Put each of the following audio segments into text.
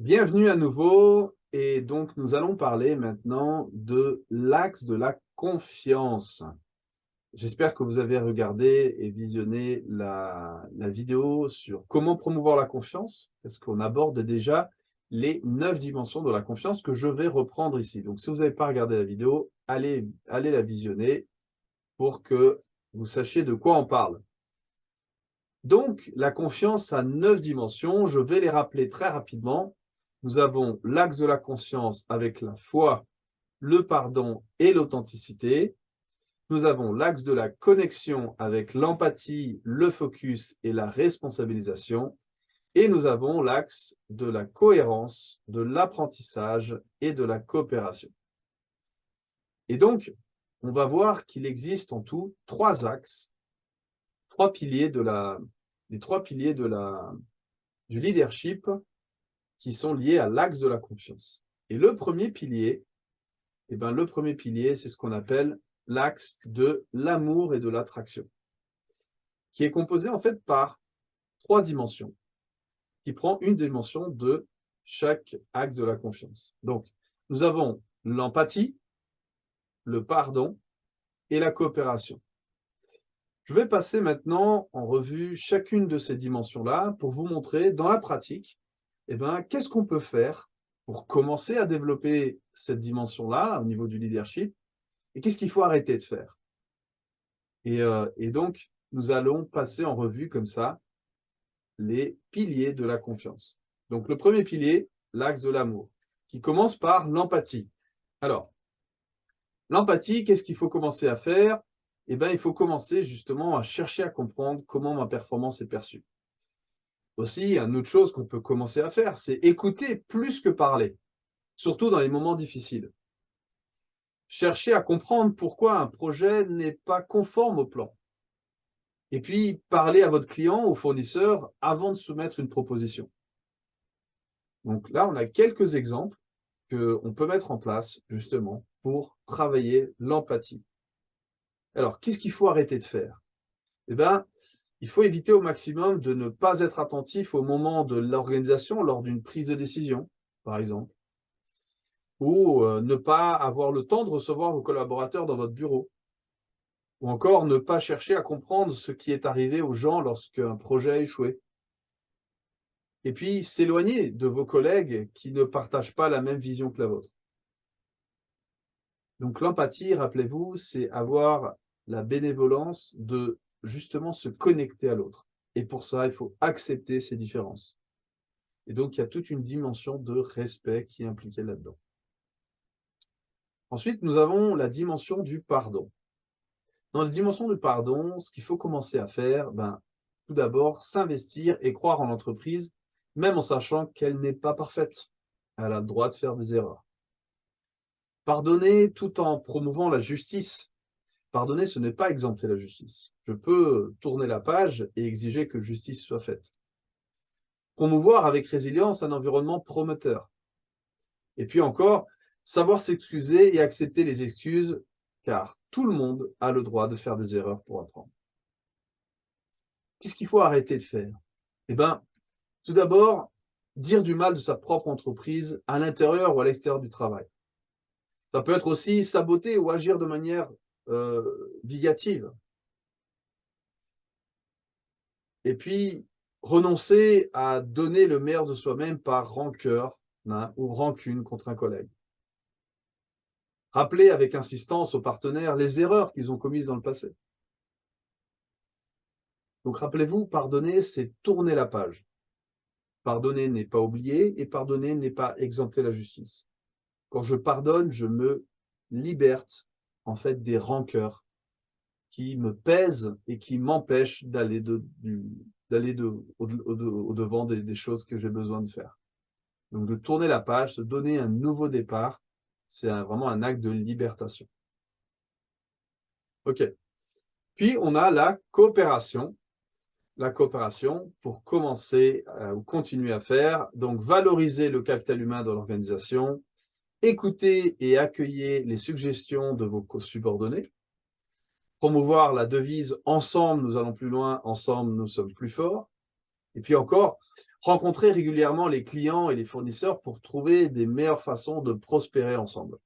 Bienvenue à nouveau et donc nous allons parler maintenant de l'axe de la confiance. J'espère que vous avez regardé et visionné la vidéo sur comment promouvoir la confiance, parce qu'on aborde déjà les 9 dimensions de la confiance que je vais reprendre ici. Donc si vous n'avez pas regardé la vidéo, allez la visionner pour que vous sachiez de quoi on parle. Donc la confiance a 9 dimensions, je vais les rappeler très rapidement. Nous avons l'axe de la conscience avec la foi, le pardon et l'authenticité. Nous avons l'axe de la connexion avec l'empathie, le focus et la responsabilisation. Et nous avons l'axe de la cohérence, de l'apprentissage et de la coopération. Et donc, on va voir qu'il existe en tout 3 axes, 3 piliers les 3 piliers du leadership qui sont liés à l'axe de la confiance. Et le premier pilier, c'est ce qu'on appelle l'axe de l'amour et de l'attraction, qui est composé en fait par 3 dimensions, qui prend une dimension de chaque axe de la confiance. Donc, nous avons l'empathie, le pardon et la coopération. Je vais passer maintenant en revue chacune de ces dimensions-là pour vous montrer dans la pratique, qu'est-ce qu'on peut faire pour commencer à développer cette dimension-là au niveau du leadership et qu'est-ce qu'il faut arrêter de faire. Et donc, nous allons passer en revue comme ça les piliers de la confiance. Donc, le premier pilier, l'axe de l'amour, qui commence par l'empathie. Alors, l'empathie, qu'est-ce qu'il faut commencer à faire? Il faut commencer justement à chercher à comprendre comment ma performance est perçue. Aussi, une autre chose qu'on peut commencer à faire, c'est écouter plus que parler, surtout dans les moments difficiles. Cherchez à comprendre pourquoi un projet n'est pas conforme au plan. Et puis, parlez à votre client ou fournisseur avant de soumettre une proposition. Donc là, on a quelques exemples qu'on peut mettre en place justement pour travailler l'empathie. Alors, qu'est-ce qu'il faut arrêter de faire? Il faut éviter au maximum de ne pas être attentif au moment de l'organisation lors d'une prise de décision, par exemple, ou ne pas avoir le temps de recevoir vos collaborateurs dans votre bureau, ou encore ne pas chercher à comprendre ce qui est arrivé aux gens lorsqu'un projet a échoué. Et puis, s'éloigner de vos collègues qui ne partagent pas la même vision que la vôtre. Donc l'empathie, rappelez-vous, c'est avoir la bénévolence de justement se connecter à l'autre. Et pour ça, il faut accepter ces différences. Et donc, il y a toute une dimension de respect qui est impliquée là-dedans. Ensuite, nous avons la dimension du pardon. Dans la dimension du pardon, ce qu'il faut commencer à faire, tout d'abord, s'investir et croire en l'entreprise, même en sachant qu'elle n'est pas parfaite. Elle a le droit de faire des erreurs. Pardonner tout en promouvant la justice. Pardonner, ce n'est pas exempter la justice. Je peux tourner la page et exiger que justice soit faite. Promouvoir avec résilience un environnement promoteur. Et puis encore, savoir s'excuser et accepter les excuses, car tout le monde a le droit de faire des erreurs pour apprendre. Qu'est-ce qu'il faut arrêter de faire? Tout d'abord, dire du mal de sa propre entreprise à l'intérieur ou à l'extérieur du travail. Ça peut être aussi saboter ou agir de manière négative. Et puis, renoncer à donner le meilleur de soi-même par rancœur ou rancune contre un collègue. Rappeler avec insistance aux partenaires les erreurs qu'ils ont commises dans le passé. Donc, rappelez-vous, pardonner, c'est tourner la page. Pardonner n'est pas oublier et pardonner n'est pas exempter la justice. Quand je pardonne, je me liberte en fait des rancœurs qui me pèsent et qui m'empêchent d'aller au-devant des choses que j'ai besoin de faire. Donc de tourner la page, se donner un nouveau départ, c'est vraiment un acte de libération. OK. Puis on a la coopération. La coopération pour commencer ou continuer à faire, donc valoriser le capital humain dans l'organisation, écouter et accueillir les suggestions de vos subordonnés, promouvoir la devise « Ensemble, nous allons plus loin, ensemble, nous sommes plus forts ». Et puis encore, Rencontrer régulièrement les clients et les fournisseurs pour trouver des meilleures façons de prospérer ensemble.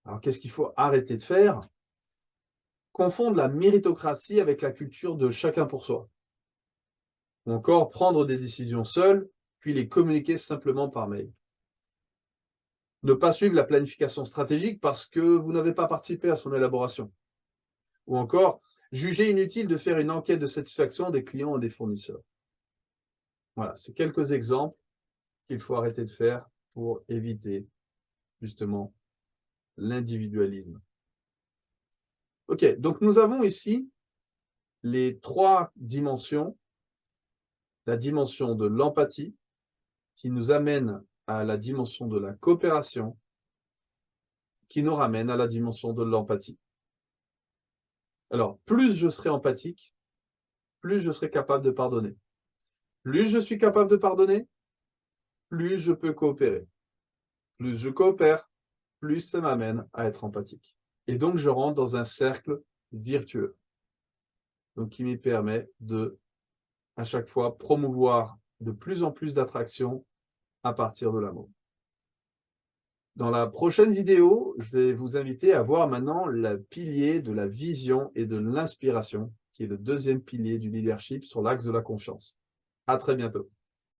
Alors, qu'est-ce qu'il faut arrêter de faire? Confondre la méritocratie avec la culture de chacun pour soi. Ou encore prendre des décisions seul, puis les communiquer simplement par mail. Ne pas suivre la planification stratégique parce que vous n'avez pas participé à son élaboration. Ou encore, juger inutile de faire une enquête de satisfaction des clients et des fournisseurs. Voilà, c'est quelques exemples qu'il faut arrêter de faire pour éviter justement l'individualisme. Ok, donc nous avons ici les 3 dimensions. La dimension de l'empathie qui nous amène à la dimension de la coopération qui nous ramène à la dimension de l'empathie. Alors, plus je serai empathique, plus je serai capable de pardonner. Plus je suis capable de pardonner, plus je peux coopérer. Plus je coopère, plus ça m'amène à être empathique. Et donc, je rentre dans un cercle virtueux, donc qui me permet de, à chaque fois, promouvoir de plus en plus d'attraction à partir de l'amour. Dans la prochaine vidéo, je vais vous inviter à voir maintenant le pilier de la vision et de l'inspiration, qui est le 2e pilier du leadership sur l'axe de la confiance. À très bientôt.